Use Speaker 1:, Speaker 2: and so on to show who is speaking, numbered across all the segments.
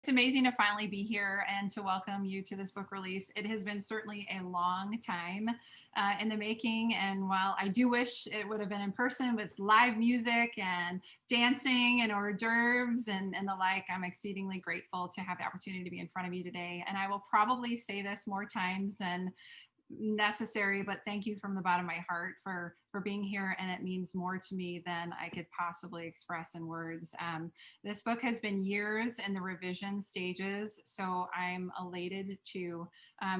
Speaker 1: It's amazing to finally be here and to welcome you to this book release. It has been certainly a long time in the making, and while I do wish it would have been in person with live music and dancing and hors d'oeuvres and the like, I'm exceedingly grateful to have the opportunity to be in front of you today. And I will probably say this more times than necessary, but thank you from the bottom of my heart for being here, and it means more to me than I could possibly express in words. This book has been years in the revision stages, so I'm elated to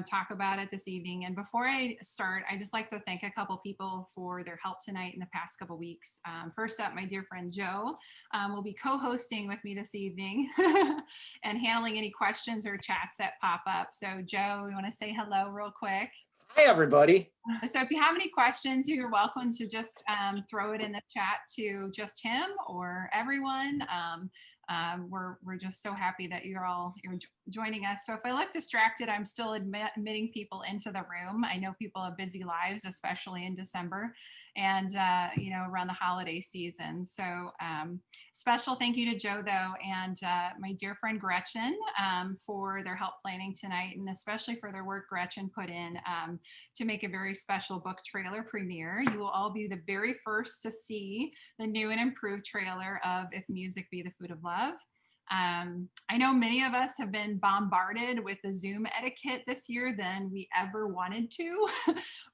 Speaker 1: talk about it this evening. And before I start, I just like to thank a couple people for their help tonight in the past couple weeks. First up, my dear friend Joe will be co-hosting with me this evening and handling any questions or chats that pop up. So Joe, you want to say hello real quick?
Speaker 2: Hi, everybody.
Speaker 1: So if you have any questions, you're welcome to just throw it in the chat to just him or everyone. We're just so happy that you're joining us. So if I look distracted, I'm still admitting people into the room. I know people have busy lives, especially in December and around the holiday season. So special thank you to Joe though, and my dear friend Gretchen for their help planning tonight, and especially for their work Gretchen put in to make a very special book trailer premiere. You will all be the very first to see the new and improved trailer of If Music Be the Food of Love. I know many of us have been bombarded with the Zoom etiquette this year than we ever wanted to,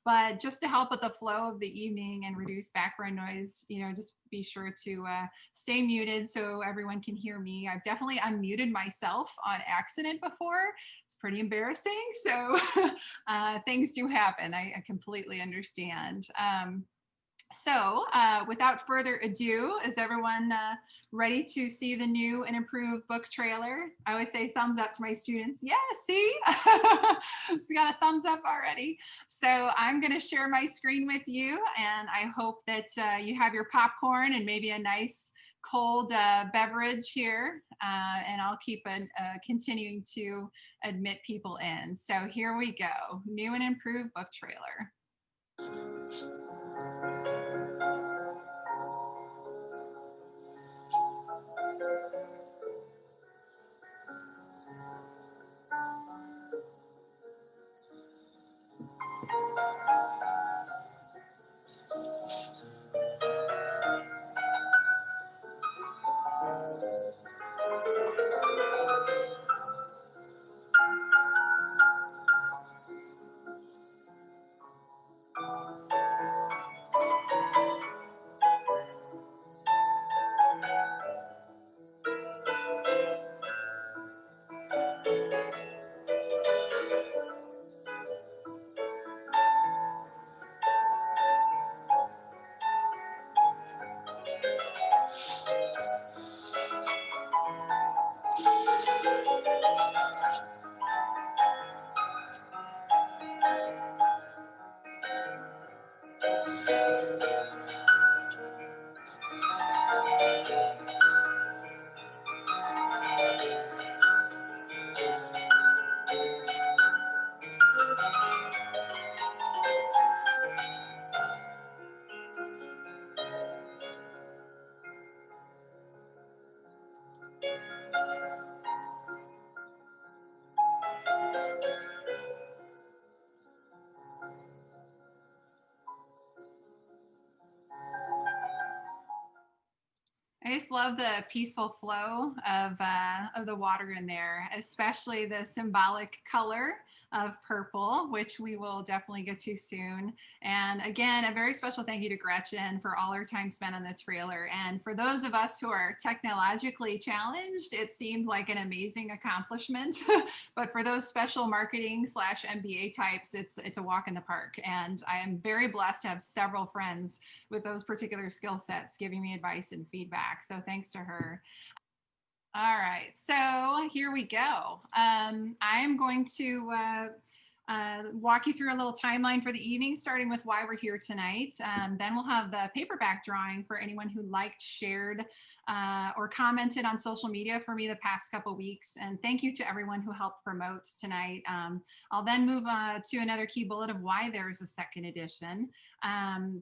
Speaker 1: but just to help with the flow of the evening and reduce background noise, just be sure to stay muted so everyone can hear me. I've definitely unmuted myself on accident before. It's pretty embarrassing, so things do happen. I completely understand. So without further ado, is everyone ready to see the new and improved book trailer? I always say thumbs up to my students. Yeah, see? We got a thumbs up already. So I'm going to share my screen with you, and I hope that you have your popcorn and maybe a nice cold beverage here, and I'll keep continuing to admit people in. So here we go. New and improved book trailer. I just love the peaceful flow of the water in there, especially the symbolic color of purple, which we will definitely get to soon. And again, a very special thank you to Gretchen for all her time spent on the trailer. And for those of us who are technologically challenged, it seems like an amazing accomplishment. But for those special marketing / MBA types, it's a walk in the park. And I am very blessed to have several friends with those particular skill sets giving me advice and feedback. So thanks to her. All right, so here we go. I am going to walk you through a little timeline for the evening, starting with why we're here tonight. Then we'll have the paperback drawing for anyone who liked, shared, or commented on social media for me the past couple weeks. And thank you to everyone who helped promote tonight. I'll then move to another key bullet of why there's a second edition,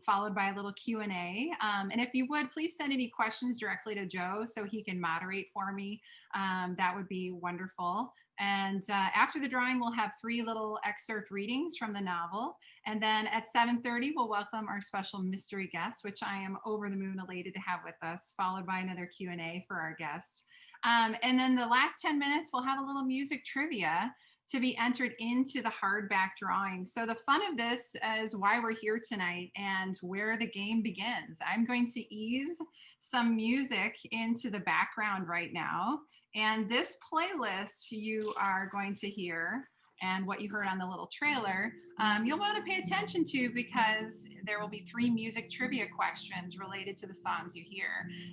Speaker 1: followed by a little Q&A. And if you would, please send any questions directly to Joe so he can moderate for me. That would be wonderful. And after the drawing, we'll have 3 little excerpt readings from the novel. And then at 7:30, we'll welcome our special mystery guest, which I am over the moon elated to have with us, followed by another Q&A for our guest. And then the last 10 minutes, we'll have a little music trivia to be entered into the hardback drawing. So the fun of this is why we're here tonight and where the game begins. I'm going to ease some music into the background right now. And this playlist you are going to hear and what you heard on the little trailer, you'll want to pay attention to because there will be 3 music trivia questions related to the songs you hear.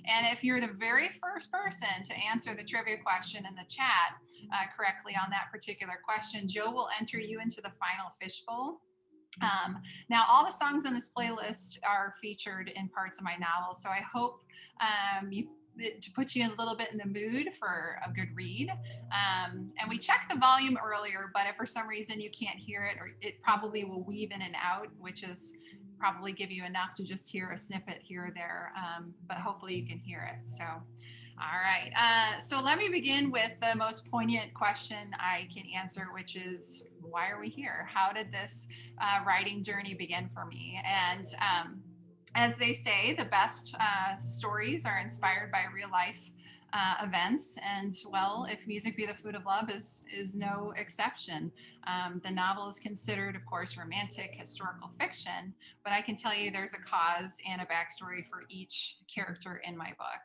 Speaker 1: And if you're the very first person to answer the trivia question in the chat correctly on that particular question, Joe will enter you into the final fishbowl. Now, all the songs in this playlist are featured in parts of my novel, so I hope to put you a little bit in the mood for a good read. And we checked the volume earlier, but if for some reason you can't hear it, or it probably will weave in and out, which is probably give you enough to just hear a snippet here or there, but hopefully you can hear it. So, all right. So let me begin with the most poignant question I can answer, which is, why are we here? How did this writing journey begin for me? And as they say, the best stories are inspired by real life events. And well, if music be the food of love is no exception. The novel is considered, of course, romantic historical fiction, but I can tell you there's a cause and a backstory for each character in my book.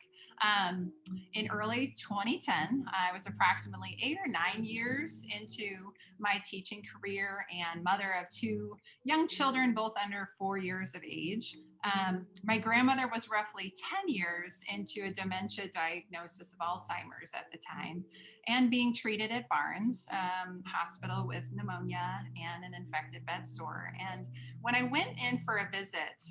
Speaker 1: In early 2010, I was approximately 8 or 9 years into my teaching career and mother of 2 young children, both under 4 years of age. My grandmother was roughly 10 years into a dementia diagnosis of Alzheimer's at the time and being treated at Barnes Hospital with pneumonia and an infected bed sore. And when I went in for a visit,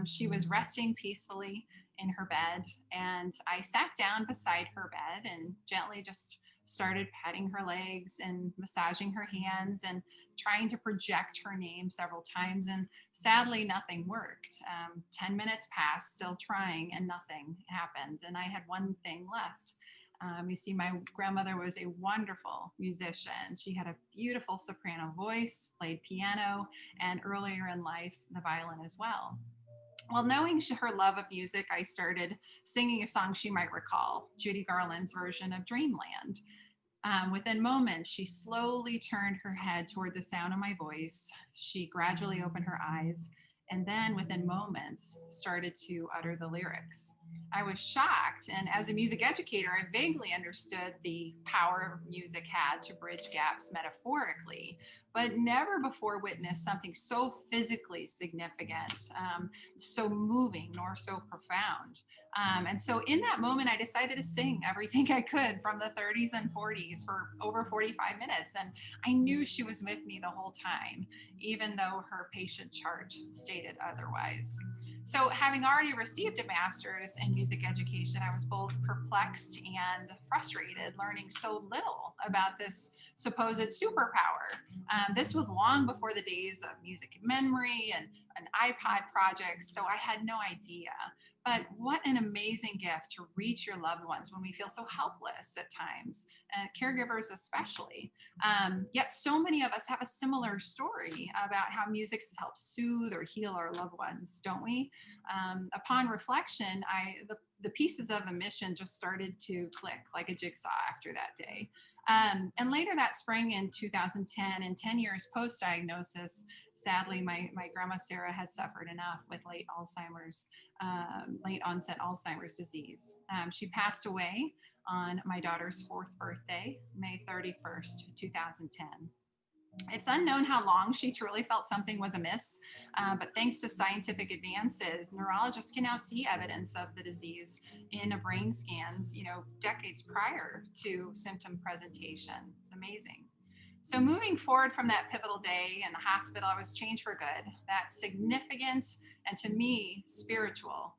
Speaker 1: she was resting peacefully in her bed, and I sat down beside her bed and gently just started patting her legs and massaging her hands and trying to project her name several times. And sadly, nothing worked. 10 minutes passed, still trying, and nothing happened. And I had one thing left. You see, my grandmother was a wonderful musician. She had a beautiful soprano voice, played piano, and earlier in life, the violin as well. Well, knowing her love of music, I started singing a song she might recall, Judy Garland's version of Dreamland. Within moments, she slowly turned her head toward the sound of my voice. She gradually opened her eyes, and then within moments, started to utter the lyrics. I was shocked, and as a music educator, I vaguely understood the power music had to bridge gaps metaphorically, but never before witnessed something so physically significant, so moving, nor so profound. And so in that moment, I decided to sing everything I could from the 30s and 40s for over 45 minutes. And I knew she was with me the whole time, even though her patient chart stated otherwise. So having already received a master's in music education, I was both perplexed and frustrated, learning so little about this supposed superpower. This was long before the days of music memory and iPod projects, so I had no idea. But what an amazing gift to reach your loved ones when we feel so helpless at times, and caregivers especially. Yet so many of us have a similar story about how music has helped soothe or heal our loved ones, don't we? Upon reflection, the pieces of a mission just started to click like a jigsaw after that day. And later that spring in 2010, and 10 years post-diagnosis, sadly, my grandma Sarah had suffered enough with late onset Alzheimer's disease. She passed away on my daughter's 4th birthday, May 31st, 2010. It's unknown how long she truly felt something was amiss, but thanks to scientific advances, neurologists can now see evidence of the disease in brain scans, decades prior to symptom presentation. It's amazing. So moving forward from that pivotal day in the hospital, I was changed for good. That significant and to me spiritual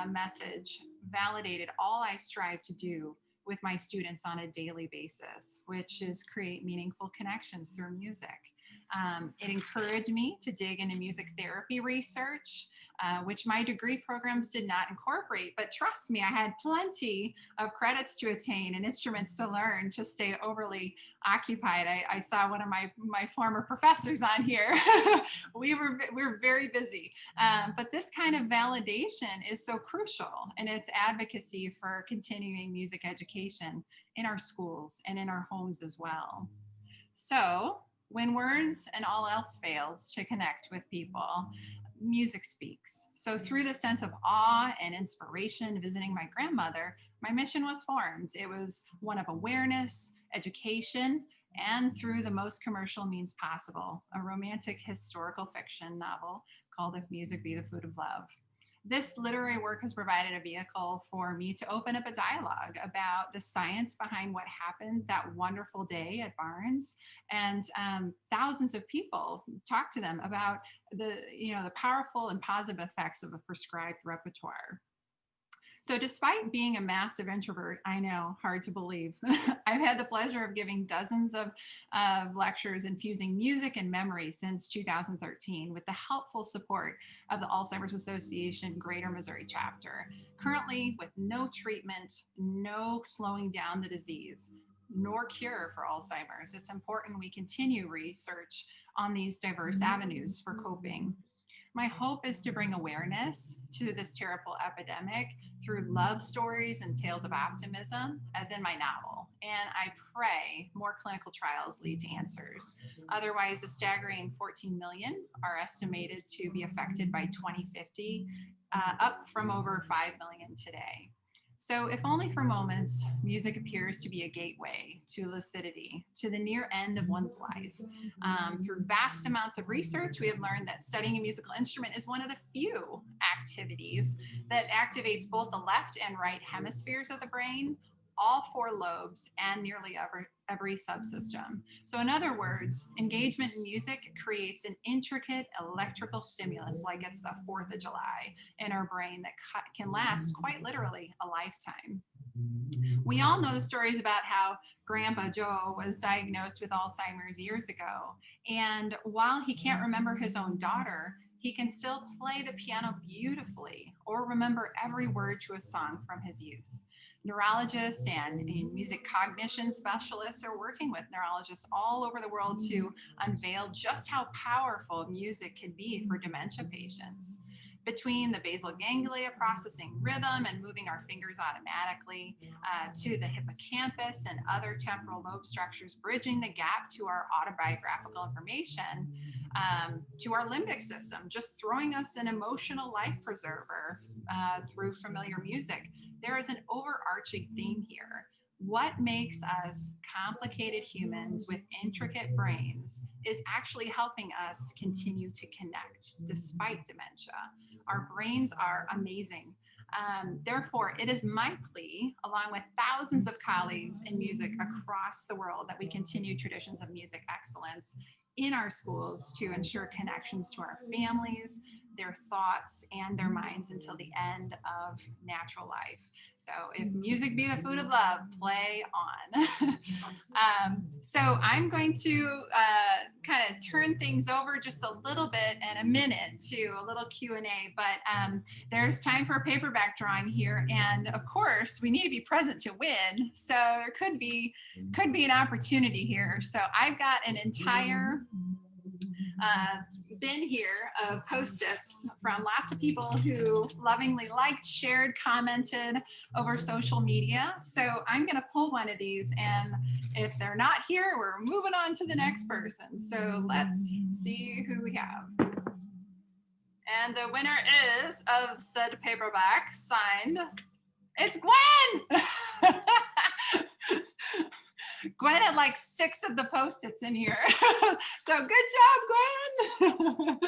Speaker 1: message validated all I strive to do with my students on a daily basis, which is create meaningful connections through music. It encouraged me to dig into music therapy research, which my degree programs did not incorporate. But trust me, I had plenty of credits to attain and instruments to learn to stay overly occupied. I saw one of my former professors on here. we're very busy. But this kind of validation is so crucial in its advocacy for continuing music education in our schools and in our homes as well. So, when words and all else fails to connect with people, music speaks. So, through the sense of awe and inspiration visiting my grandmother, my mission was formed. It was one of awareness, education, and through the most commercial means possible, a romantic historical fiction novel called If Music Be the Food of Love. This literary work has provided a vehicle for me to open up a dialogue about the science behind what happened that wonderful day at Barnes, and thousands of people talk to them about the powerful and positive effects of a prescribed repertoire. So despite being a massive introvert, I know, hard to believe, I've had the pleasure of giving dozens of lectures infusing music and memory since 2013 with the helpful support of the Alzheimer's Association Greater Missouri chapter. Currently, with no treatment, no slowing down the disease, nor cure for Alzheimer's, it's important we continue research on these diverse avenues for coping. My hope is to bring awareness to this terrible epidemic through love stories and tales of optimism, as in my novel. And I pray more clinical trials lead to answers. Otherwise, a staggering 14 million are estimated to be affected by 2050, up from over 5 million today. So, if only for moments, music appears to be a gateway to lucidity, to the near end of one's life. Through vast amounts of research, we have learned that studying a musical instrument is one of the few activities that activates both the left and right hemispheres of the brain, all four lobes, and nearly every subsystem. So in other words, engagement in music creates an intricate electrical stimulus like it's the 4th of July in our brain that can last quite literally a lifetime. We all know the stories about how Grandpa Joe was diagnosed with Alzheimer's years ago. And while he can't remember his own daughter, he can still play the piano beautifully or remember every word to a song from his youth. Neurologists and music cognition specialists are working with neurologists all over the world to unveil just how powerful music can be for dementia patients. Between the basal ganglia processing rhythm and moving our fingers automatically, to the hippocampus and other temporal lobe structures, bridging the gap to our autobiographical information, to our limbic system, just throwing us an emotional life preserver through familiar music. There is an overarching theme here. What makes us complicated humans with intricate brains is actually helping us continue to connect despite dementia. Our brains are amazing. Therefore, it is my plea, along with thousands of colleagues in music across the world, that we continue traditions of music excellence in our schools to ensure connections to our families, their thoughts, and their minds until the end of natural life. So if music be the food of love, play on. So I'm going to kind of turn things over just a little bit in a minute to a little Q&A, but there's time for a paperback drawing here. And of course, we need to be present to win. So there could be an opportunity here. So I've got an entire bin here of Post-its from lots of people who lovingly liked, shared, commented over social media. So I'm going to pull one of these, and if they're not here, we're moving on to the next person. So let's see who we have. And the winner is of said paperback, signed, it's Gwen! Gwen had like 6 of the Post-its in here. So good job, Gwen.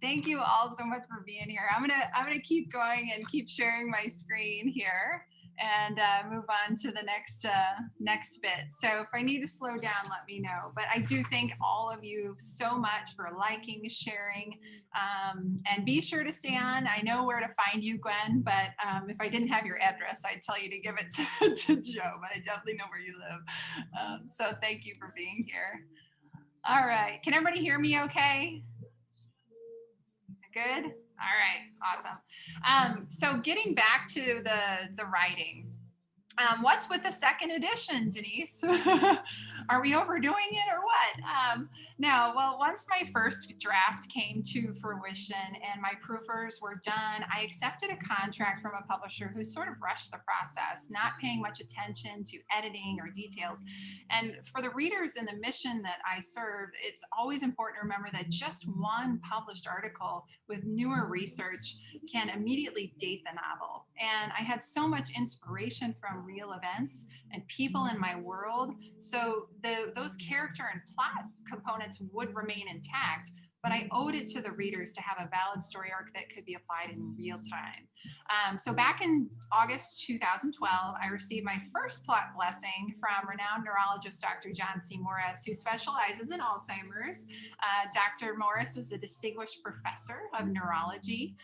Speaker 1: Thank you all so much for being here. I'm gonna keep going and keep sharing my screen here. and move on to the next bit. So if I need to slow down, let me know. But I do thank all of you so much for liking, sharing, and be sure to stay on. I know where to find you, Gwen, but if I didn't have your address, I'd tell you to give it to Joe, but I definitely know where you live. So thank you for being here. All right. Can everybody hear me okay? Good? All right. Awesome. So getting back to the writing. What's with the second edition, Denise? Are we overdoing it or what? No, well, once my first draft came to fruition and my proofers were done, I accepted a contract from a publisher who sort of rushed the process, not paying much attention to editing or details. And for the readers and the mission that I serve, it's always important to remember that just one published article with newer research can immediately date the novel. And I had so much inspiration from real events and people in my world. So those character and plot components would remain intact, but I owed it to the readers to have a valid story arc that could be applied in real time. So back in August 2012, I received my first plot blessing from renowned neurologist Dr. John C. Morris, who specializes in Alzheimer's. Dr. Morris is a distinguished professor of neurology,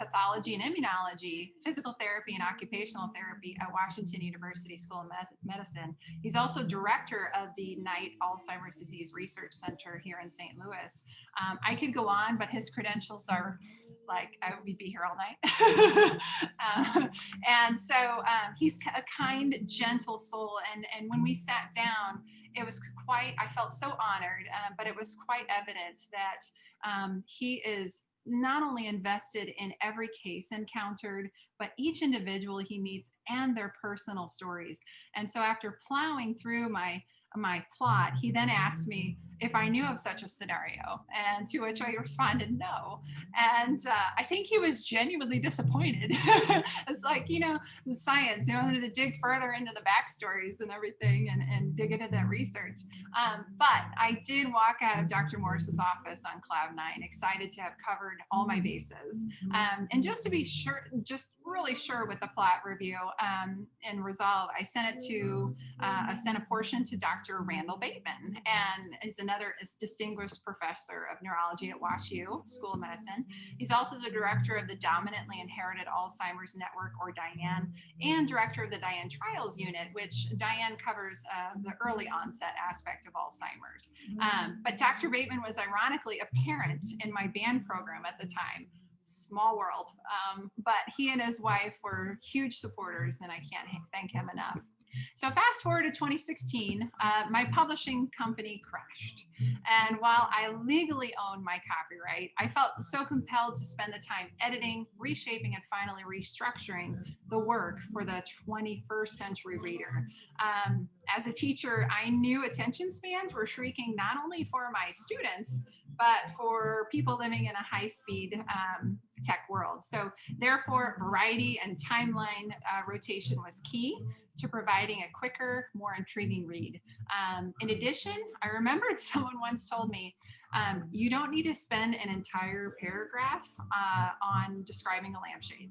Speaker 1: pathology and immunology, physical therapy and occupational therapy at Washington University School of Medicine. He's also director of the Knight Alzheimer's Disease Research Center here in St. Louis. I could go on, but his credentials are like, we'd be here all night. And so he's a kind, gentle soul. And when we sat down, it was quite, I felt so honored, but it was quite evident that he is not only invested in every case encountered, but each individual he meets and their personal stories. And so after plowing through my plot, he then asked me if I knew of such a scenario, and to which I responded no. And I think he was genuinely disappointed. It's like, the science, he wanted to dig further into the backstories and everything and dig into that research. But I did walk out of Dr. Morris's office on cloud nine, excited to have covered all my bases. And just to be sure, just really sure with the plot review and resolve, I sent a portion to Dr. Randall Bateman, and is another distinguished professor of neurology at WashU School of Medicine. He's also the director of the Dominantly Inherited Alzheimer's Network, or DIAN, and director of the DIAN Trials Unit, which DIAN covers the early onset aspect of Alzheimer's. But Dr. Bateman was ironically a parent in my band program at the time. Small world. But he and his wife were huge supporters, and I can't thank him enough. So fast forward to 2016, my publishing company crashed. And while I legally owned my copyright, I felt so compelled to spend the time editing, reshaping, and finally restructuring the work for the 21st century reader. As a teacher, I knew attention spans were shrinking not only for my students, but for people living in a high-speed tech world. So therefore, variety and timeline rotation was key to providing a quicker, more intriguing read. In addition, I remembered someone once told me, you don't need to spend an entire paragraph on describing a lampshade.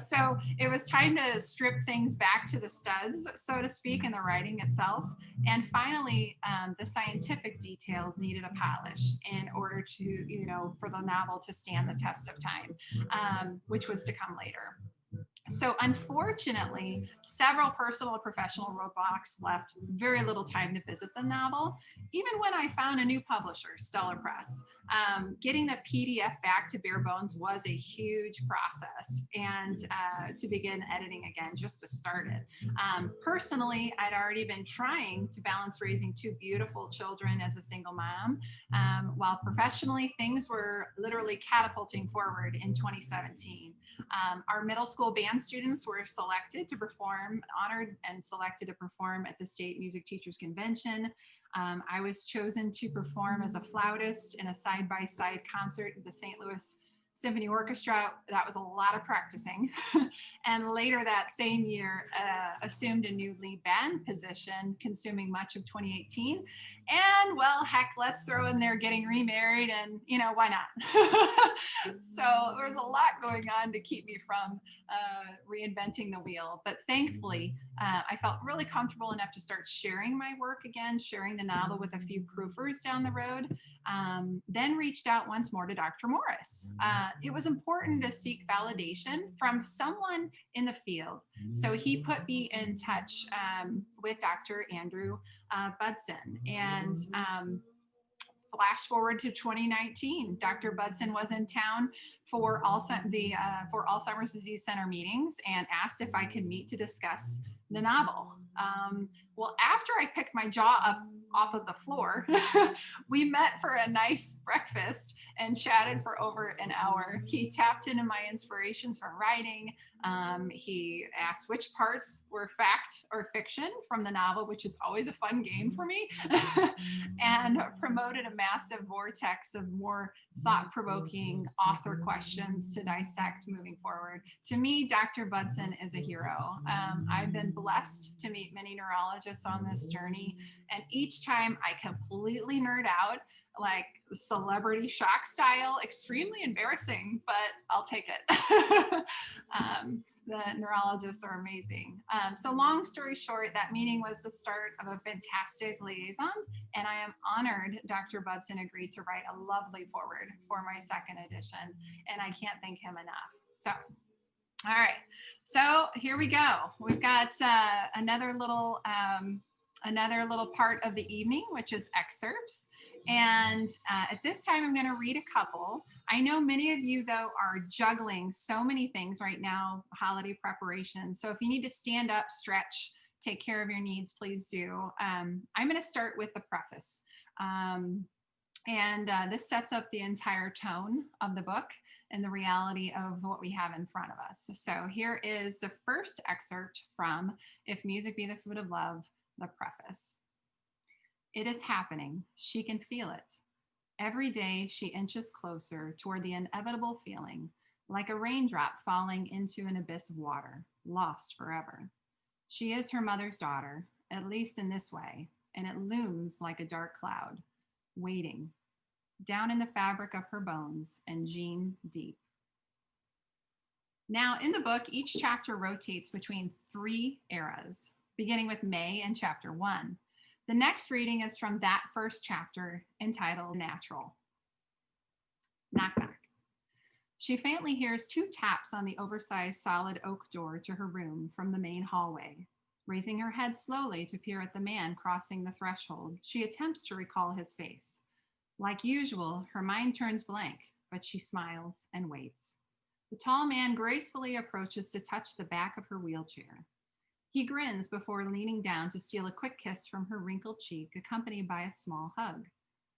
Speaker 1: So it was time to strip things back to the studs, so to speak, in the writing itself. And finally, the scientific details needed a polish in order to, for the novel to stand the test of time, which was to come later. So unfortunately, several personal and professional roadblocks left very little time to visit the novel, even when I found a new publisher, Stellar Press. Getting the PDF back to bare bones was a huge process, and to begin editing again, just to start it. Personally, I'd already been trying to balance raising two beautiful children as a single mom, while professionally, things were literally catapulting forward in 2017. Our middle school band students were honored and selected to perform at the State Music Teachers Convention. I was chosen to perform as a flautist in a side-by-side concert at the St. Louis Symphony Orchestra. That was a lot of practicing. And later that same year, assumed a new lead band position, consuming much of 2018. And well, heck, let's throw in there getting remarried, and why not? So there was a lot going on to keep me from reinventing the wheel. But thankfully, I felt really comfortable enough to start sharing my work again, sharing the novel with a few proofers down the road. Then reached out once more to Dr. Morris. It was important to seek validation from someone in the field. So he put me in touch with Dr. Andrew Budson. And flash forward to 2019, Dr. Budson was in town for Alzheimer's Disease Center meetings and asked if I could meet to discuss the novel. Well, after I picked my jaw up off of the floor, we met for a nice breakfast and chatted for over an hour. He tapped into my inspirations for writing. He asked which parts were fact or fiction from the novel, which is always a fun game for me, and promoted a massive vortex of more thought-provoking author questions to dissect moving forward. To me, Dr. Budson is a hero. I've been blessed to meet many neurologists on this journey, and each time I completely nerd out, like celebrity shock style, extremely embarrassing, but I'll take it. The neurologists are amazing. So long story short, that meeting was the start of a fantastic liaison, and I am honored Dr. Budson agreed to write a lovely foreword for my second edition, and I can't thank him enough. So, all right, so here we go. We've got another little part of the evening, which is excerpts. And at this time, I'm going to read a couple. I know many of you, though, are juggling so many things right now, holiday preparation. So if you need to stand up, stretch, take care of your needs, please do. I'm going to start with the preface. This sets up the entire tone of the book and the reality of what we have in front of us. So here is the first excerpt from If Music Be the Food of Love, the preface. It is happening. She can feel it. Every day she inches closer toward the inevitable feeling, like a raindrop falling into an abyss of water, lost forever. She is her mother's daughter, at least in this way, and it looms like a dark cloud, waiting, down in the fabric of her bones and gene deep. Now, in the book, each chapter rotates between 3 eras, beginning with May in chapter 1. The next reading is from that first chapter entitled Natural. Knock, knock. She faintly hears 2 taps on the oversized solid oak door to her room from the main hallway. Raising her head slowly to peer at the man crossing the threshold, she attempts to recall his face. Like usual, her mind turns blank, but she smiles and waits. The tall man gracefully approaches to touch the back of her wheelchair. He grins before leaning down to steal a quick kiss from her wrinkled cheek, accompanied by a small hug,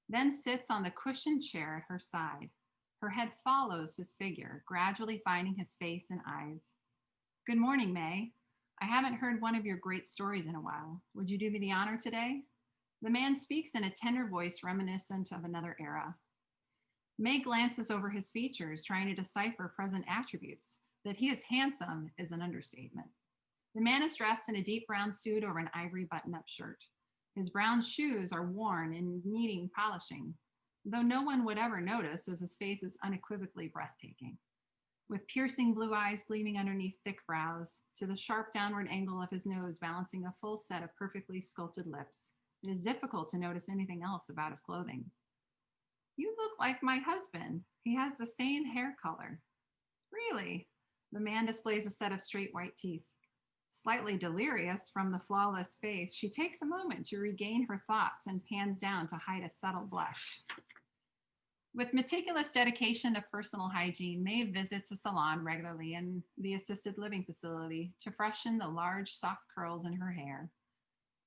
Speaker 1: then sits on the cushioned chair at her side. Her head follows his figure, gradually finding his face and eyes. Good morning, May. I haven't heard one of your great stories in a while. Would you do me the honor today? The man speaks in a tender voice reminiscent of another era. May glances over his features, trying to decipher present attributes. That he is handsome is an understatement. The man is dressed in a deep brown suit over an ivory button-up shirt. His brown shoes are worn and needing polishing, though no one would ever notice as his face is unequivocally breathtaking. With piercing blue eyes gleaming underneath thick brows, to the sharp downward angle of his nose balancing a full set of perfectly sculpted lips, it is difficult to notice anything else about his clothing. You look like my husband. He has the same hair color. Really? The man displays a set of straight white teeth. Slightly delirious from the flawless face, she takes a moment to regain her thoughts and pans down to hide a subtle blush. With meticulous dedication to personal hygiene, May visits a salon regularly in the assisted living facility to freshen the large, soft curls in her hair.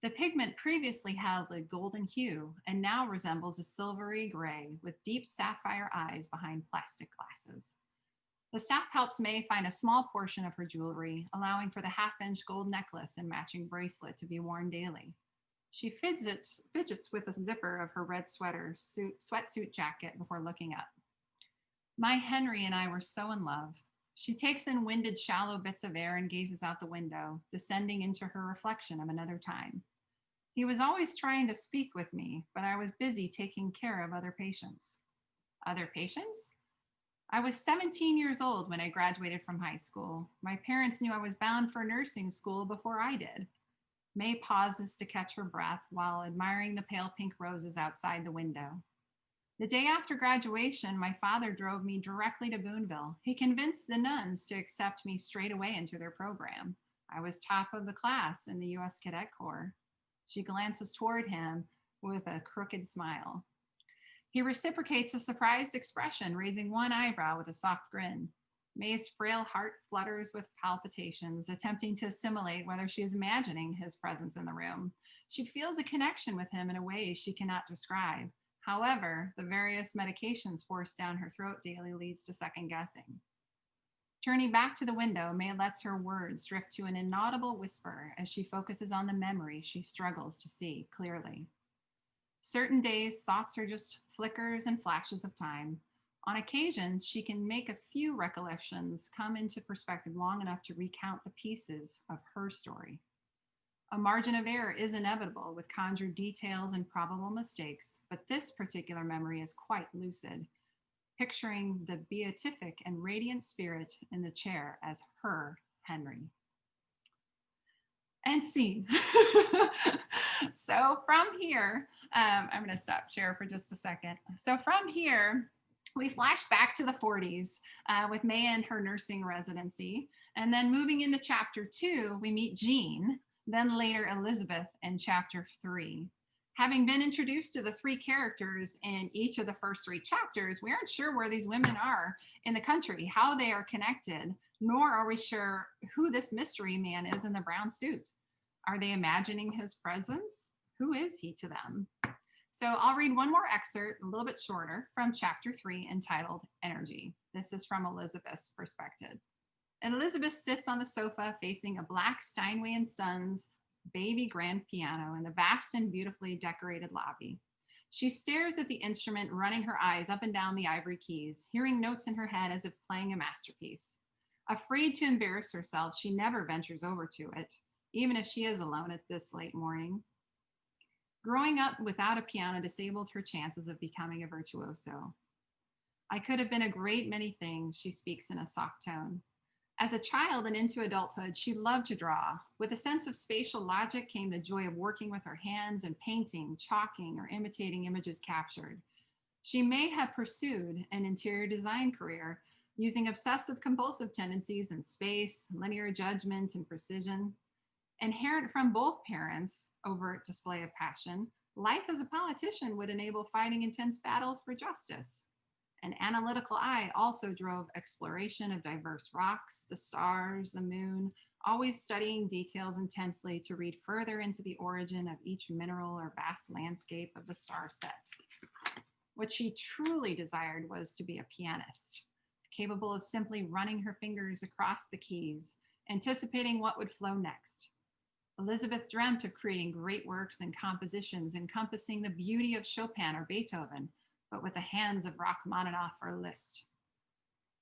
Speaker 1: The pigment previously held a golden hue and now resembles a silvery gray with deep sapphire eyes behind plastic glasses. The staff helps May find a small portion of her jewelry, allowing for the half-inch gold necklace and matching bracelet to be worn daily. She fidgets with the zipper of her red sweatsuit jacket before looking up. My Henry and I were so in love. She takes in winded, shallow bits of air and gazes out the window, descending into her reflection of another time. He was always trying to speak with me, but I was busy taking care of other patients. Other patients? I was 17 years old when I graduated from high school. My parents knew I was bound for nursing school before I did. May pauses to catch her breath while admiring the pale pink roses outside the window. The day after graduation, my father drove me directly to Boonville. He convinced the nuns to accept me straight away into their program. I was top of the class in the U.S. Cadet Corps. She glances toward him with a crooked smile. He reciprocates a surprised expression, raising one eyebrow with a soft grin. May's frail heart flutters with palpitations, attempting to assimilate whether she is imagining his presence in the room. She feels a connection with him in a way she cannot describe. However, the various medications forced down her throat daily leads to second guessing. Turning back to the window, May lets her words drift to an inaudible whisper as she focuses on the memory she struggles to see clearly. Certain days, thoughts are just flickers and flashes of time. On occasion, she can make a few recollections come into perspective long enough to recount the pieces of her story. A margin of error is inevitable with conjured details and probable mistakes, but this particular memory is quite lucid, picturing the beatific and radiant spirit in the chair as her Henry. And scene. So from here, I'm going to stop share for just a second. So from here, we flash back to the 40s with May and her nursing residency. And then moving into chapter 2, we meet Jean, then later Elizabeth in chapter 3. Having been introduced to the 3 characters in each of the first 3 chapters, we aren't sure where these women are in the country, how they are connected, nor are we sure who this mystery man is in the brown suit. Are they imagining his presence? Who is he to them? So I'll read one more excerpt, a little bit shorter, from chapter 3 entitled Energy. This is from Elizabeth's perspective. And Elizabeth sits on the sofa facing a black Steinway and Sons baby grand piano in the vast and beautifully decorated lobby. She stares at the instrument, running her eyes up and down the ivory keys, hearing notes in her head as if playing a masterpiece. Afraid to embarrass herself, she never ventures over to it, even if she is alone at this late morning. Growing up without a piano disabled her chances of becoming a virtuoso. I could have been a great many things, she speaks in a soft tone. As a child and into adulthood, she loved to draw. With a sense of spatial logic came the joy of working with her hands and painting, chalking, or imitating images captured. She may have pursued an interior design career, using obsessive compulsive tendencies in space, linear judgment, and precision. Inherent from both parents' overt display of passion, life as a politician would enable fighting intense battles for justice. An analytical eye also drove exploration of diverse rocks, the stars, the moon, always studying details intensely to read further into the origin of each mineral or vast landscape of the star set. What she truly desired was to be a pianist, capable of simply running her fingers across the keys, anticipating what would flow next. Elizabeth dreamt of creating great works and compositions encompassing the beauty of Chopin or Beethoven, but with the hands of Rachmaninoff or Liszt.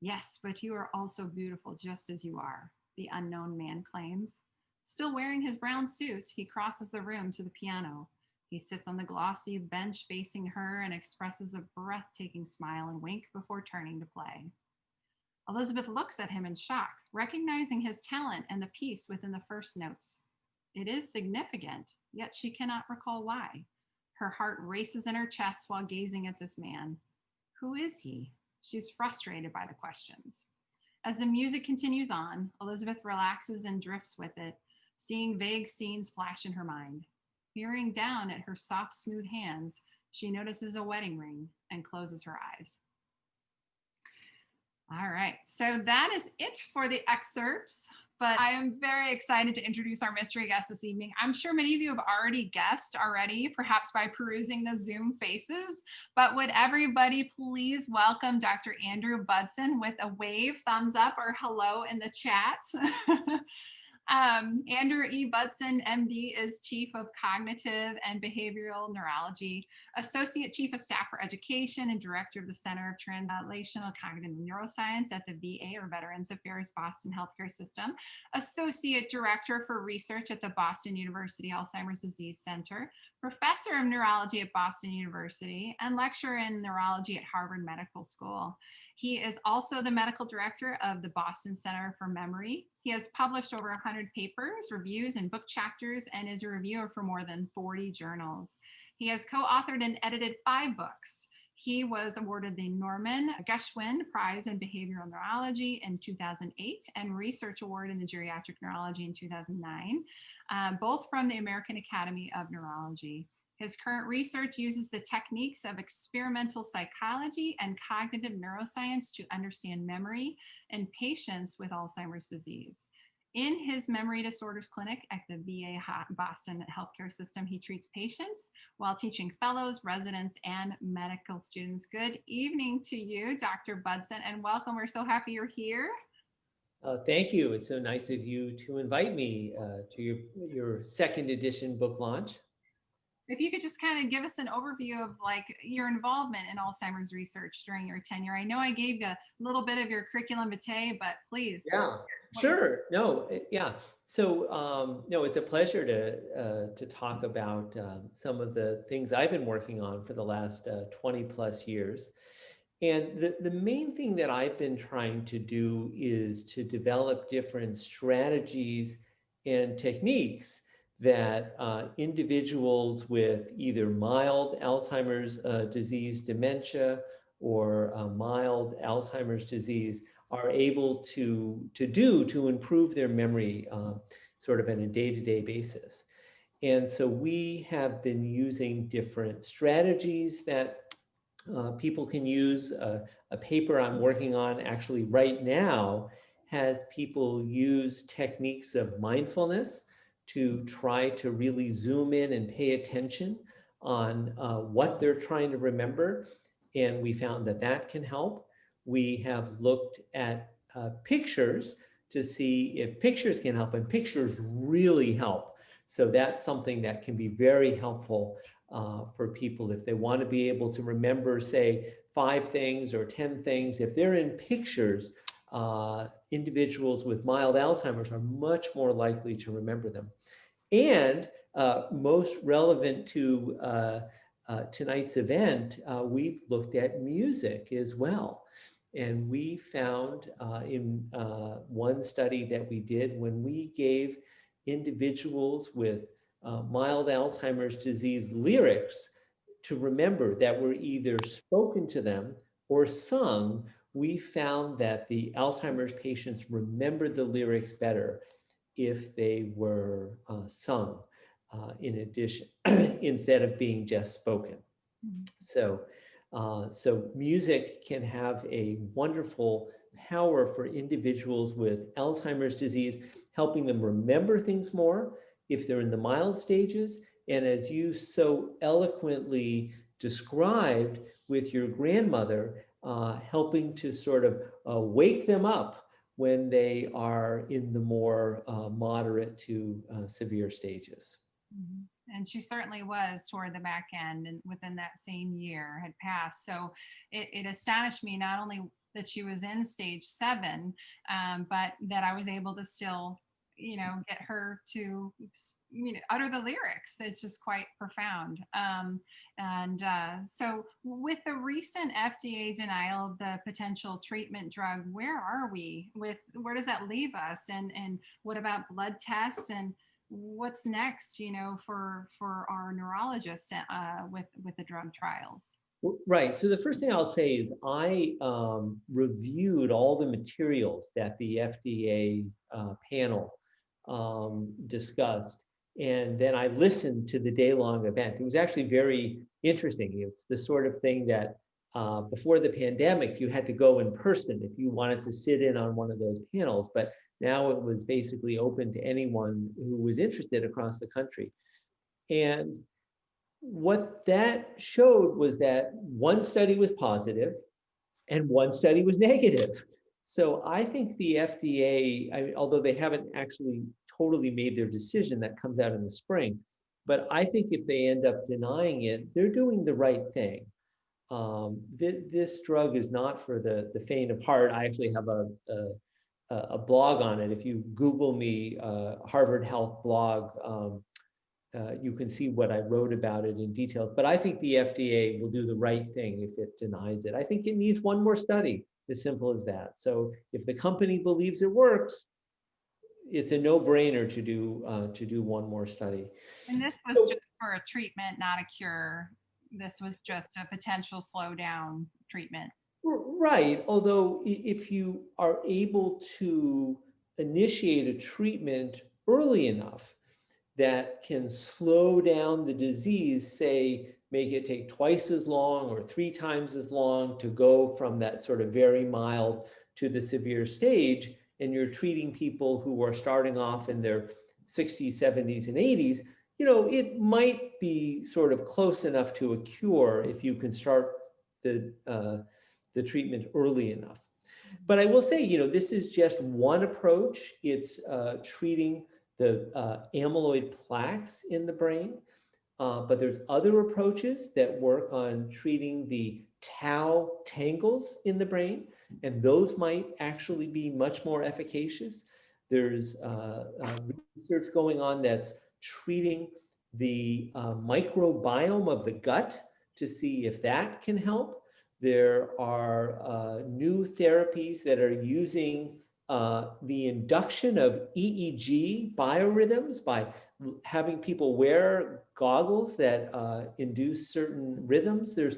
Speaker 1: Yes, but you are also beautiful just as you are, the unknown man claims. Still wearing his brown suit, he crosses the room to the piano. He sits on the glossy bench facing her and expresses a breathtaking smile and wink before turning to play. Elizabeth looks at him in shock, recognizing his talent and the piece within the first notes. It is significant, yet she cannot recall why. Her heart races in her chest while gazing at this man. Who is he? She's frustrated by the questions. As the music continues on, Elizabeth relaxes and drifts with it, seeing vague scenes flash in her mind. Peering down at her soft, smooth hands, she notices a wedding ring and closes her eyes. All right, so that is it for the excerpts. But I am very excited to introduce our mystery guest this evening. I'm sure many of you have already guessed already, perhaps by perusing the Zoom faces, but would everybody please welcome Dr. Andrew Budson with a wave, thumbs up, or hello in the chat. Andrew E. Budson, MD, is Chief of Cognitive and Behavioral Neurology, Associate Chief of Staff for Education, and Director of the Center of Translational Cognitive Neuroscience at the VA, or Veterans Affairs Boston Healthcare System, Associate Director for Research at the Boston University Alzheimer's Disease Center, Professor of Neurology at Boston University, and Lecturer in Neurology at Harvard Medical School. He is also the medical director of the Boston Center for Memory. He has published over 100 papers, reviews, and book chapters, and is a reviewer for more than 40 journals. He has co-authored and edited 5 books. He was awarded the Norman Geschwind Prize in Behavioral Neurology in 2008 and Research Award in the Geriatric Neurology in 2009, both from the American Academy of Neurology. His current research uses the techniques of experimental psychology and cognitive neuroscience to understand memory in patients with Alzheimer's disease. In his memory disorders clinic at the VA Boston Healthcare System, he treats patients while teaching fellows, residents, and medical students. Good evening to you, Dr. Budson, and welcome. We're so happy you're here.
Speaker 2: Thank you. It's so nice of you to invite me to your second edition book launch.
Speaker 1: If you could just kind of give us an overview of like your involvement in Alzheimer's research during your tenure. I know I gave you a little bit of your curriculum vitae, but please.
Speaker 2: Yeah, sure. No, yeah. So, no, it's a pleasure to talk about some of the things I've been working on for the last 20 plus years. And the main thing that I've been trying to do is to develop different strategies and techniques that individuals with either mild Alzheimer's disease dementia or mild Alzheimer's disease are able to do to improve their memory sort of on a day-to-day basis. And so we have been using different strategies that people can use. A paper I'm working on actually right now has people use techniques of mindfulness to try to really zoom in and pay attention on what they're trying to remember. And we found that that can help. We have looked at pictures to see if pictures can help, and pictures really help. So that's something that can be very helpful for people if they want to be able to remember, say, 5 things or 10 things. If they're in pictures, individuals with mild Alzheimer's are much more likely to remember them. And most relevant to tonight's event, we've looked at music as well. And we found in one study that we did, when we gave individuals with mild Alzheimer's disease lyrics to remember that were either spoken to them or sung, we found that the Alzheimer's patients remembered the lyrics better if they were sung in addition, instead of being just spoken. So music can have a wonderful power for individuals with Alzheimer's disease, helping them remember things more if they're in the mild stages. And as you so eloquently described with your grandmother, helping to sort of wake them up when they are in the more moderate to severe stages.
Speaker 1: Mm-hmm. And she certainly was toward the back end, and within that same year had passed. So it astonished me not only that she was in stage 7, but that I was able to still, get her to, utter the lyrics. It's just quite profound. So with the recent FDA denial of the potential treatment drug, where are we where does that leave us? And what about blood tests, and what's next, for our neurologists with the drug trials?
Speaker 2: Right. So the first thing I'll say is I reviewed all the materials that the FDA panel discussed, and then I listened to the day-long event. It was actually very interesting. It's the sort of thing that before the pandemic, you had to go in person if you wanted to sit in on one of those panels, but now it was basically open to anyone who was interested across the country. And what that showed was that one study was positive and one study was negative. So I think the FDA, although they haven't actually totally made their decision. That comes out in the spring. But I think if they end up denying it, they're doing the right thing. This drug is not for the faint of heart. I actually have a blog on it. If you Google me, Harvard Health blog, you can see what I wrote about it in detail. But I think the FDA will do the right thing if it denies it. I think it needs one more study, as simple as that. So if the company believes it works, it's a no-brainer to do one more study.
Speaker 1: And this was
Speaker 2: So,
Speaker 1: just for a treatment, not a cure. This was just a potential slowdown treatment.
Speaker 2: right. Although if you are able to initiate a treatment early enough that can slow down the disease, say, make it take twice as long or 3 times as long to go from that sort of very mild to the severe stage, and you're treating people who are starting off in their 60s, 70s, and 80s, it might be sort of close enough to a cure if you can start the treatment early enough. But I will say, this is just one approach. It's treating the amyloid plaques in the brain. But there's other approaches that work on treating the tau tangles in the brain, and those might actually be much more efficacious. There's research going on that's treating the microbiome of the gut to see if that can help. There are new therapies that are using the induction of EEG biorhythms by having people wear goggles that induce certain rhythms. There's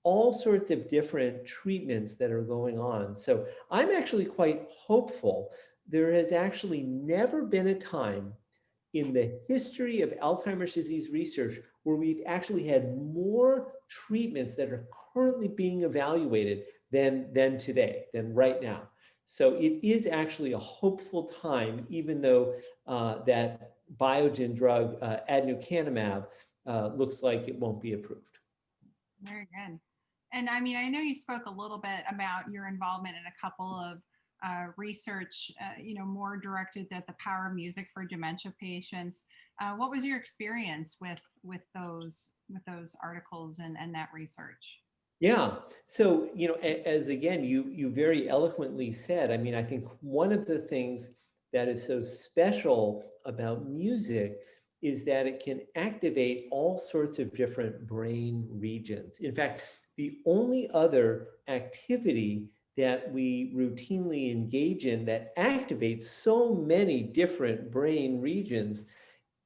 Speaker 2: all sorts of different treatments that are going on. So I'm actually quite hopeful. There has actually never been a time in the history of Alzheimer's disease research where we've actually had more treatments that are currently being evaluated than today, than right now. So it is actually a hopeful time, even though that Biogen drug, aducanumab, looks like it won't be approved.
Speaker 1: Very good. And I mean, I know you spoke a little bit about your involvement in a couple of research, more directed at the power of music for dementia patients. What was your experience with those articles and that research?
Speaker 2: Yeah. So, as again, you very eloquently said, I mean, I think one of the things that is so special about music is that it can activate all sorts of different brain regions. In fact, the only other activity that we routinely engage in that activates so many different brain regions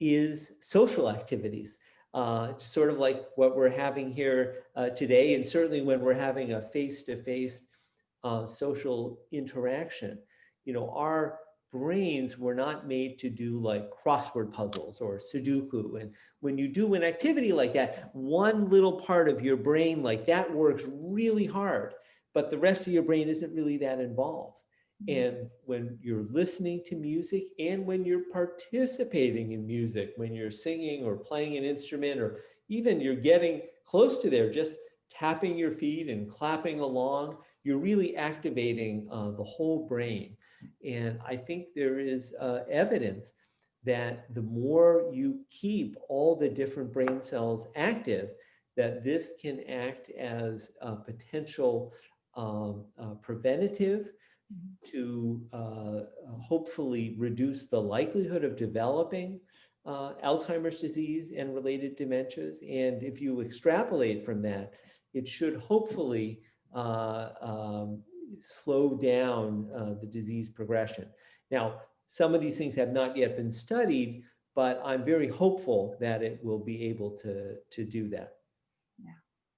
Speaker 2: is social activities. Sort of like what we're having here today, and certainly when we're having a face-to-face social interaction. Our brains were not made to do like crossword puzzles or Sudoku. And when you do an activity like that, one little part of your brain like that works really hard, but the rest of your brain isn't really that involved. And when you're listening to music and when you're participating in music, when you're singing or playing an instrument, or even you're getting close to there, just tapping your feet and clapping along, you're really activating the whole brain. And I think there is evidence that the more you keep all the different brain cells active, that this can act as a potential preventative to hopefully reduce the likelihood of developing Alzheimer's disease and related dementias. And if you extrapolate from that, it should hopefully slow down the disease progression. Now, some of these things have not yet been studied, but I'm very hopeful that it will be able to do that.
Speaker 1: Yeah.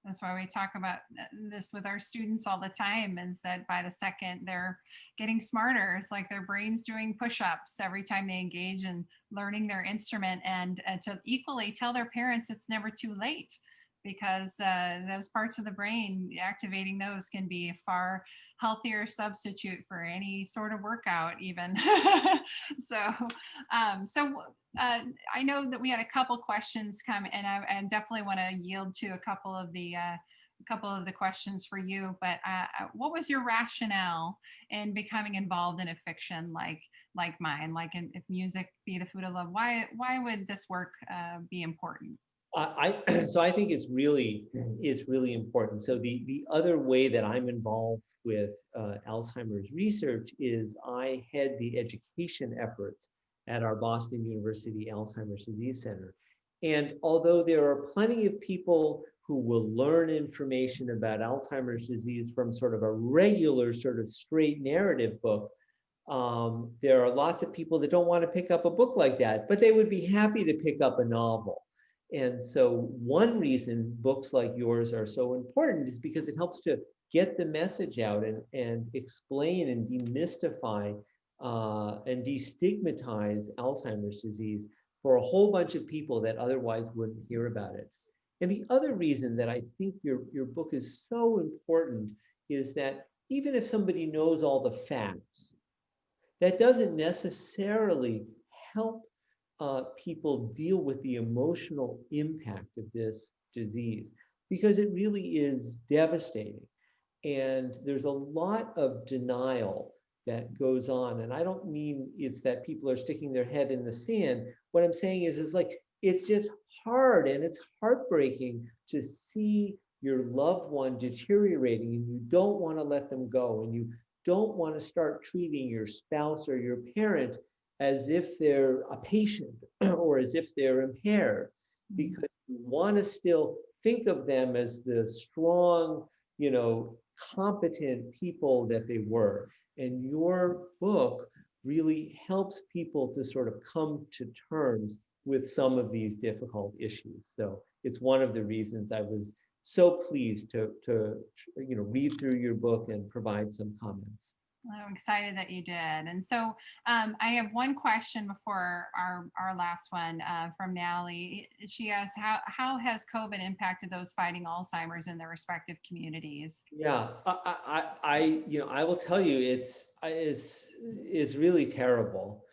Speaker 1: That's why we talk about this with our students all the time, is that by the second they're getting smarter, it's like their brain's doing push-ups every time they engage in learning their instrument, and to equally tell their parents it's never too late, because those parts of the brain, activating those can be a far healthier substitute for any sort of workout even. so I know that we had a couple questions come, and I definitely want to yield to a couple of the questions for you. But what was your rationale in becoming involved in a fiction like like mine? Like, if music be the food of love, why would this work be important?
Speaker 2: So I think it's really important. So the other way that I'm involved with Alzheimer's research is I head the education efforts at our Boston University Alzheimer's Disease Center. And although there are plenty of people who will learn information about Alzheimer's disease from sort of a regular sort of straight narrative book, there are lots of people that don't want to pick up a book like that, but they would be happy to pick up a novel. And so one reason books like yours are so important is because it helps to get the message out and explain and demystify and destigmatize Alzheimer's disease for a whole bunch of people that otherwise wouldn't hear about it. And the other reason that I think your book is so important is that even if somebody knows all the facts, that doesn't necessarily help people deal with the emotional impact of this disease because it really is devastating. And there's a lot of denial that goes on. And I don't mean it's that people are sticking their head in the sand. What I'm saying is like, it's just hard and it's heartbreaking to see your loved one deteriorating and you don't want to let them go and you don't want to start treating your spouse or your parent as if they're a patient or as if they're impaired, because you want to still think of them as the strong, competent people that they were. And your book really helps people to sort of come to terms with some of these difficult issues. So it's one of the reasons I was so pleased to read through your book and provide some comments.
Speaker 1: I'm excited that you did. And so I have one question before our last one from Nally. She asks, how has COVID impacted those fighting Alzheimer's in their respective communities?
Speaker 2: Yeah, I will tell you, it's really terrible.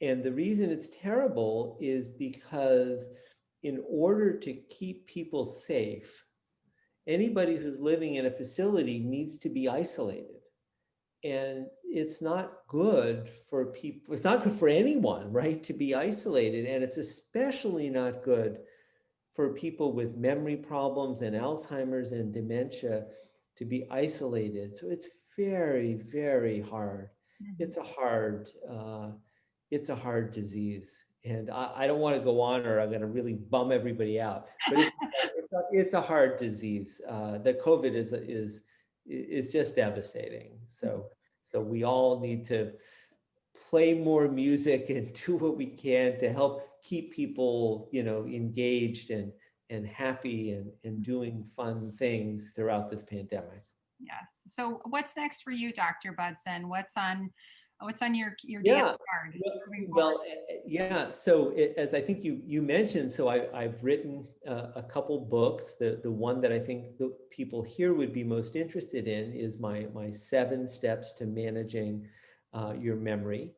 Speaker 2: And the reason it's terrible is because in order to keep people safe, anybody who's living in a facility needs to be isolated. And it's not good for people, it's not good for anyone, right, to be isolated. And it's especially not good for people with memory problems and Alzheimer's and dementia to be isolated. So it's very, very hard.
Speaker 1: Mhm.
Speaker 2: It's a hard, it's a hard disease. And I don't want to go on or I'm going to really bum everybody out, but it's a hard disease. The COVID is just devastating. So we all need to play more music and do what we can to help keep people, engaged and happy and doing fun things throughout this pandemic.
Speaker 1: Yes. So what's next for you, Dr. Budson? What's on your daily
Speaker 2: Yeah.
Speaker 1: card moving forward?
Speaker 2: Well, yeah. So as I think you mentioned, so I've written a couple books. The one that I think the people here would be most interested in is my 7 steps to managing your memory.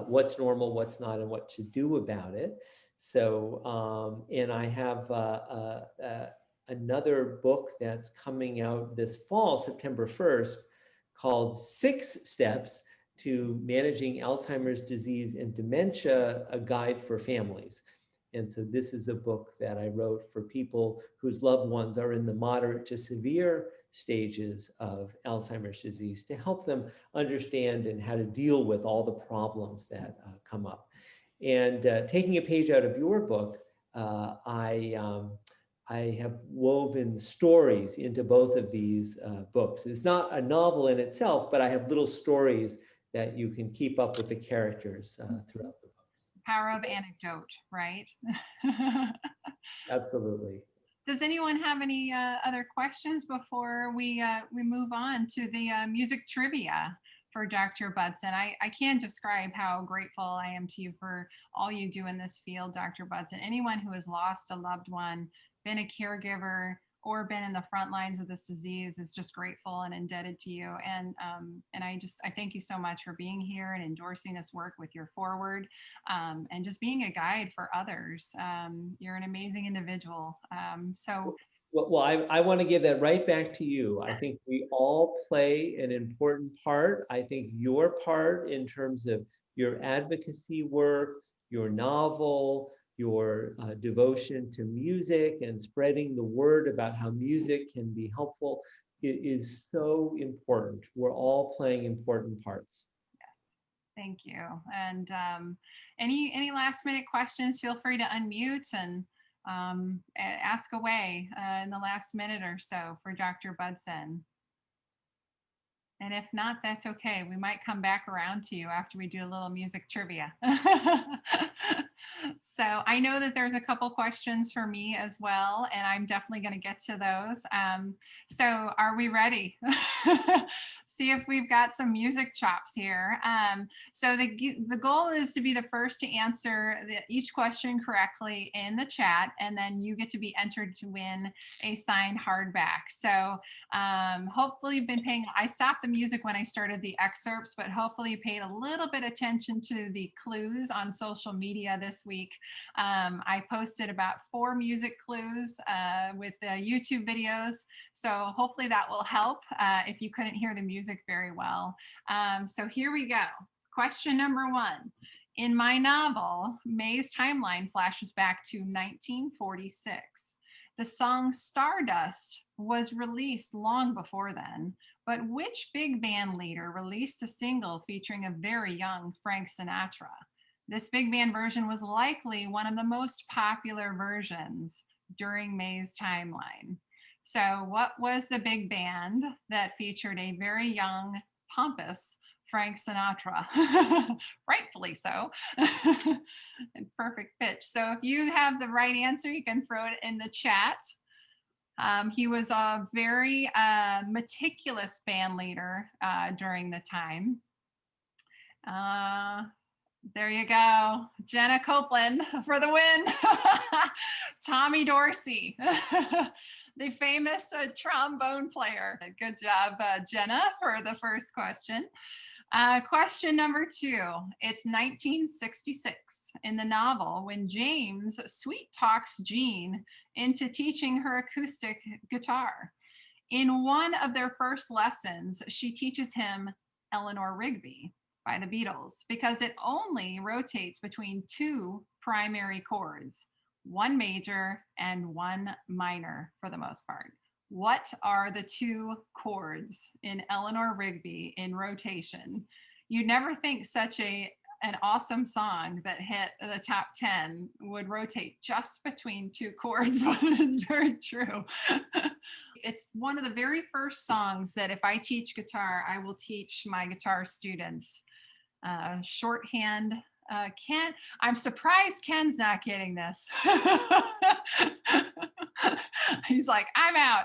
Speaker 2: What's normal, what's not, and what to do about it. So, and I have another book that's coming out this fall, September 1st, called 6 Steps to Managing Alzheimer's Disease and Dementia, a Guide for Families. And so this is a book that I wrote for people whose loved ones are in the moderate to severe stages of Alzheimer's disease to help them understand and how to deal with all the problems that come up. And taking a page out of your book, I have woven stories into both of these books. It's not a novel in itself, but I have little stories that you can keep up with the characters throughout the books.
Speaker 1: Power of anecdote, right?
Speaker 2: Absolutely.
Speaker 1: Does anyone have any other questions before we move on to the music trivia for Dr. Budson? I can't describe how grateful I am to you for all you do in this field, Dr. Budson. Anyone who has lost a loved one, been a caregiver, or been in the front lines of this disease is just grateful and indebted to you. And I thank you so much for being here and endorsing this work with your forward, and just being a guide for others. You're an amazing individual.
Speaker 2: Well, I want to give that right back to you. I think we all play an important part. I think your part in terms of your advocacy work, your novel, your devotion to music and spreading the word about how music can be helpful. It is so important. We're all playing important parts.
Speaker 1: Yes, thank you. And any last minute questions, feel free to unmute and ask away in the last minute or so for Dr. Budson. And if not, that's okay. We might come back around to you after we do a little music trivia. So I know that there's a couple questions for me as well, and I'm definitely going to get to those. So are we ready? See if we've got some music chops here. So the goal is to be the first to answer each question correctly in the chat, and then you get to be entered to win a signed hardback. So hopefully you've been paying, I stopped the music when I started the excerpts, but hopefully you paid a little bit of attention to the clues on social media this week. I posted about 4 music clues with the YouTube videos. So hopefully that will help if you couldn't hear the music very well. So here we go. Question number 1. In my novel, May's timeline flashes back to 1946. The song Stardust was released long before then, but which big band leader released a single featuring a very young Frank Sinatra? This big band version was likely one of the most popular versions during May's timeline. So what was the big band that featured a very young, pompous Frank Sinatra? Rightfully so. In perfect pitch. So if you have the right answer, you can throw it in the chat. He was a very meticulous band leader during the time. There you go. Jenna Copeland for the win. Tommy Dorsey, the famous trombone player. Good job, Jenna, for the first question. Question number 2. It's 1966 in the novel when James sweet talks Jean into teaching her acoustic guitar. In one of their first lessons, she teaches him Eleanor Rigby by the Beatles because it only rotates between 2 primary chords, 1 major and 1 minor for the most part. What are the 2 chords in Eleanor Rigby in rotation? You'd never think such an awesome song that hit the top 10 would rotate just between 2 chords, but it's very true. It's one of the very first songs that if I teach guitar, I will teach my guitar students. Shorthand. Ken, I'm surprised Ken's not getting this. He's like, I'm out.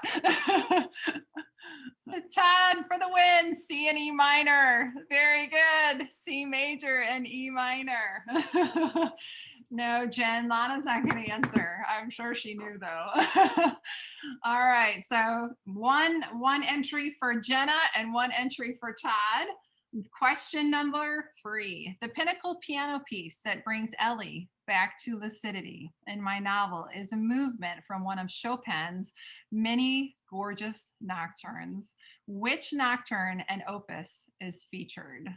Speaker 1: Todd for the win, C and E minor. Very good. C major and E minor. No, Jen, Lana's not going to answer. I'm sure she knew though. All right, so one entry for Jenna and 1 entry for Todd. Question number 3. The pinnacle piano piece that brings Ellie back to lucidity in my novel is a movement from one of Chopin's many gorgeous nocturnes. Which nocturne and opus is featured?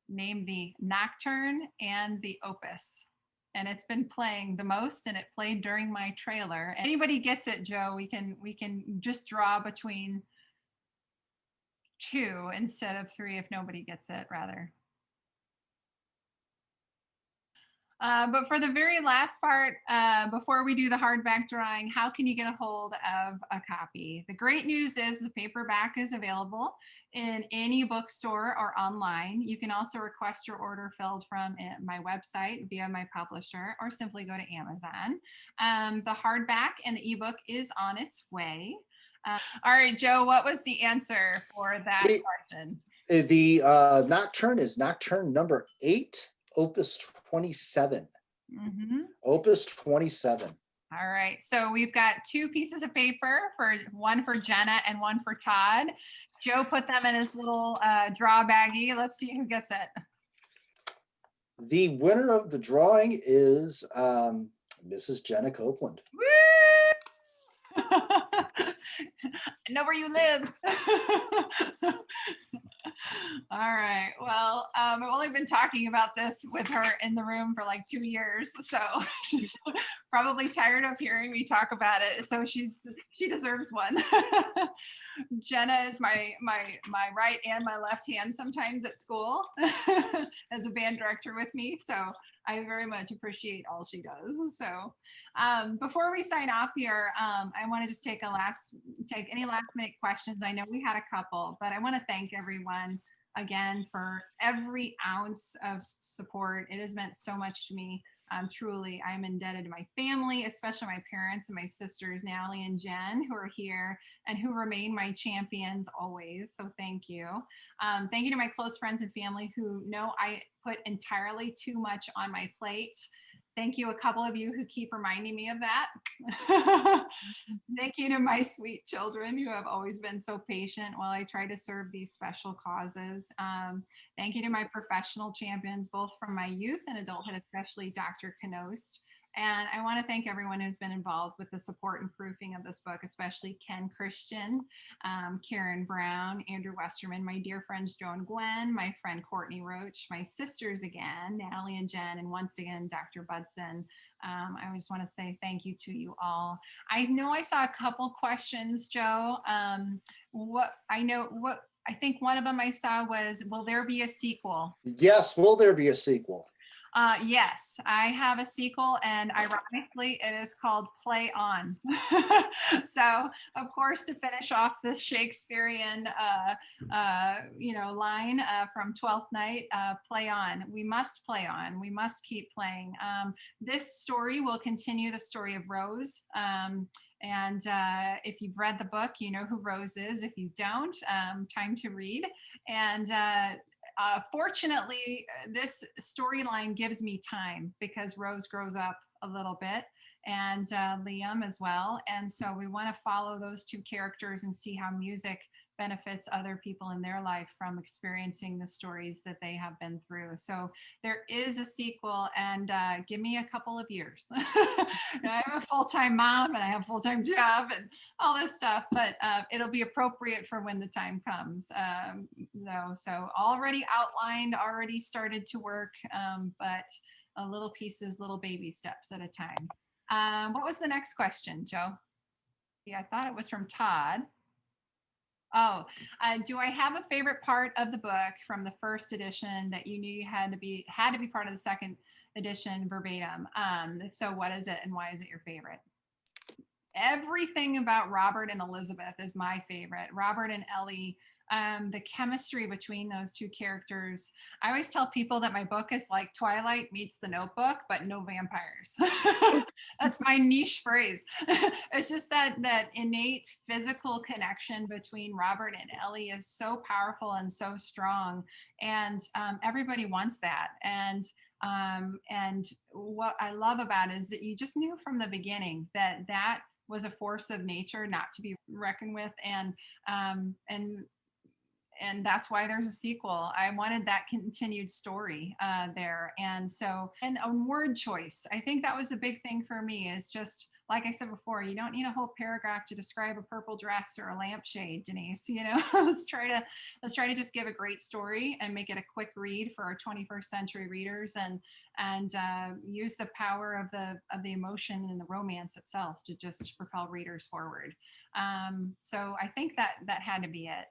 Speaker 1: Name the nocturne and the opus. And it's been playing the most, and it played during my trailer. Anybody gets it, Joe, we can just draw between 2 instead of 3 if nobody gets it, rather. But for the very last part, before we do the hardback drawing, how can you get a hold of a copy? The great news is the paperback is available in any bookstore or online. You can also request your order filled from my website via my publisher, or simply go to Amazon. The hardback and the ebook is on its way. All right, Joe, what was the answer for that question?
Speaker 3: The nocturne is nocturne number 8, opus 27.
Speaker 1: Mm-hmm.
Speaker 3: Opus 27.
Speaker 1: All right, so we've got 2 pieces of paper, one for Jenna and 1 for Todd. Joe put them in his little draw baggie. Let's see who gets it.
Speaker 3: The winner of the drawing is Mrs. Jenna Copeland.
Speaker 1: I know where you live. All right. Well, I've only been talking about this with her in the room for like 2 years, so she's probably tired of hearing me talk about it. So she deserves one. Jenna is my right and my left hand sometimes at school as a band director with me. So I very much appreciate all she does. So before we sign off here, I want to just take any last minute questions. I know we had a couple, but I want to thank everyone again for every ounce of support. It has meant so much to me. Truly, I'm indebted to my family, especially my parents and my sisters, Natalie and Jen, who are here and who remain my champions always. So thank you. Thank you to my close friends and family who know I put entirely too much on my plate. Thank you, a couple of you who keep reminding me of that. Thank you to my sweet children who have always been so patient while I try to serve these special causes. Thank you to my professional champions, both from my youth and adulthood, especially Dr. Knost. And I want to thank everyone who's been involved with the support and proofing of this book, especially Ken Christian, Karen Brown, Andrew Westerman, my dear friends Joe and Gwen, my friend Courtney Roach, my sisters again, Natalie and Jen, and once again, Dr. Budson. I just want to say thank you to you all. I know I saw a couple questions, Joe. I think one of them I saw was, will there be a sequel?
Speaker 3: Yes, will there be a sequel?
Speaker 1: Yes, I have a sequel, and ironically, it is called Play On. So, of course, to finish off this Shakespearean, line from Twelfth Night, play on. We must play on. We must keep playing. This story will continue the story of Rose. And if you've read the book, you know who Rose is. If you don't, time to read. And fortunately, this storyline gives me time because Rose grows up a little bit, and Liam as well. And so we want to follow those two characters and see how music benefits other people in their life from experiencing the stories that they have been through. So there is a sequel, and give me a couple of years. I'm a full-time mom and I have a full-time job and all this stuff, but it'll be appropriate for when the time comes. So already outlined, already started to work, but little pieces, little baby steps at a time. What was the next question, Joe? Yeah, I thought it was from Todd. Oh, do I have a favorite part of the book from the first edition that you knew you had to be part of the second edition verbatim? If so, what is it and why is it your favorite? Everything about Robert and Elizabeth is my favorite. Robert and Ellie, the chemistry between those two characters. I always tell people that my book is like Twilight meets The Notebook, but no vampires. That's my niche phrase. It's just that innate physical connection between Robert and Ellie is so powerful and so strong, and everybody wants that. And what I love about it is that you just knew from the beginning that was a force of nature not to be reckoned with, and that's why there's a sequel. I wanted that continued story there. And a word choice. I think that was a big thing for me, is just, like I said before, you don't need a whole paragraph to describe a purple dress or a lampshade, Denise. Let's try to just give a great story and make it a quick read for our 21st century readers, and use the power of the emotion and the romance itself to just propel readers forward. So I think that had to be it.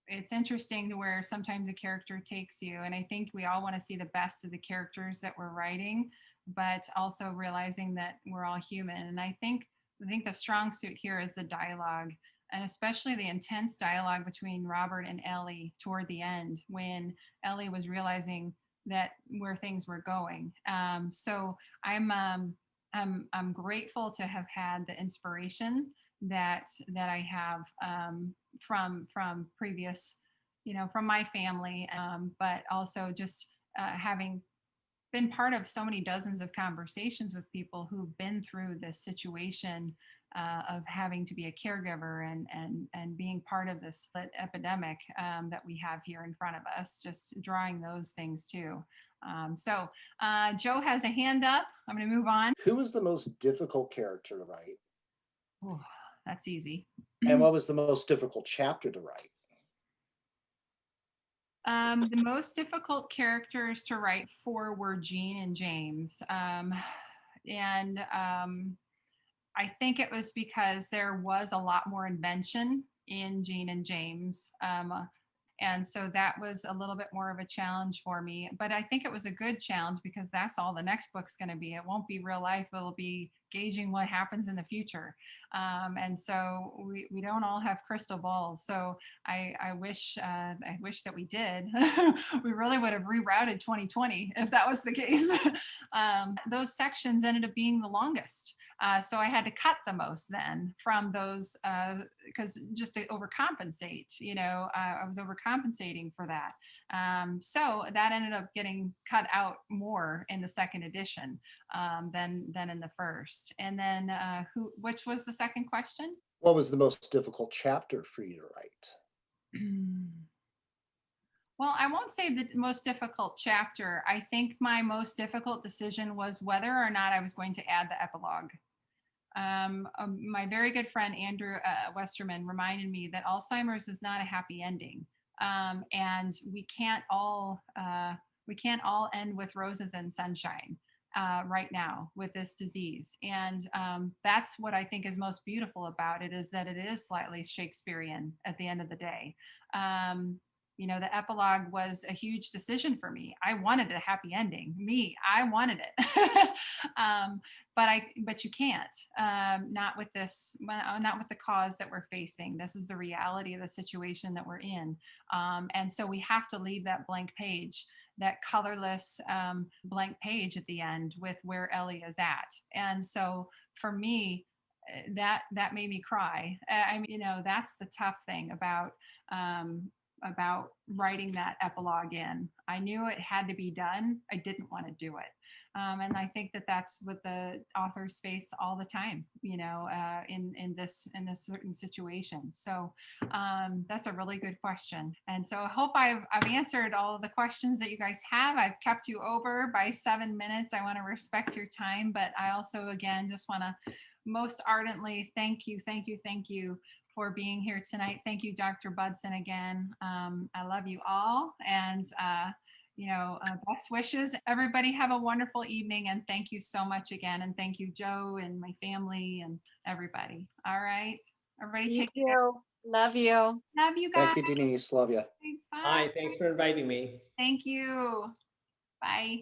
Speaker 1: It's interesting to where sometimes a character takes you, and I think we all want to see the best of the characters that we're writing, but also realizing that we're all human. And I think the strong suit here is the dialogue, and especially the intense dialogue between Robert and Ellie toward the end, when Ellie was realizing that where things were going. So I'm grateful to have had the inspiration that I have from previous, from my family, but also just having been part of so many dozens of conversations with people who've been through this situation of having to be a caregiver and being part of this epidemic that we have here in front of us, just drawing those things too. So Joe has a hand up. I'm going to move on.
Speaker 3: Who was the most difficult character to write?
Speaker 1: Ooh, that's easy.
Speaker 3: And what was the most difficult chapter to write?
Speaker 1: The most difficult characters to write for were Jean and James. And I think it was because there was a lot more invention in Jean and James. And so that was a little bit more of a challenge for me. But I think it was a good challenge because that's all the next book's going to be. It won't be real life, it'll be gauging what happens in the future. And so we don't all have crystal balls. So I wish that we did. We really would have rerouted 2020 if that was the case. Those sections ended up being the longest. So I had to cut the most then from those because just to overcompensate, I was overcompensating for that. So that ended up getting cut out more in the second edition than in the first. And then which was the second question?
Speaker 3: What was the most difficult chapter for you to write?
Speaker 1: Well, I won't say the most difficult chapter. I think my most difficult decision was whether or not I was going to add the epilogue. My very good friend Andrew Westerman reminded me that Alzheimer's is not a happy ending, and we can't all end with roses and sunshine right now with this disease. And that's what I think is most beautiful about it, is that it is slightly Shakespearean at the end of the day. The epilogue was a huge decision for me. I wanted a happy ending. I wanted it. But you can't, not with this, not with the cause that we're facing. This is the reality of the situation that we're in. And so we have to leave that blank page, that colorless blank page at the end with where Ellie is at. And so for me, that made me cry. That's the tough thing about writing that epilogue in. I knew it had to be done. I didn't want to do it. And I think that that's what the authors face all the time, in this certain situation. So that's a really good question. And so I hope I've answered all of the questions that you guys have. I've kept you over by 7 minutes. I want to respect your time, but I also, again, just want to most ardently thank you for being here tonight. Thank you, Dr. Budson, again. I love you all, and best wishes. Everybody have a wonderful evening, and thank you so much again. And thank you, Joe, and my family, and everybody. All right, everybody,
Speaker 4: You
Speaker 1: take care.
Speaker 4: too. Love you.
Speaker 1: Love you guys.
Speaker 3: Thank you, Denise. Love you.
Speaker 2: Hi, thanks for inviting me.
Speaker 1: Thank you. Bye.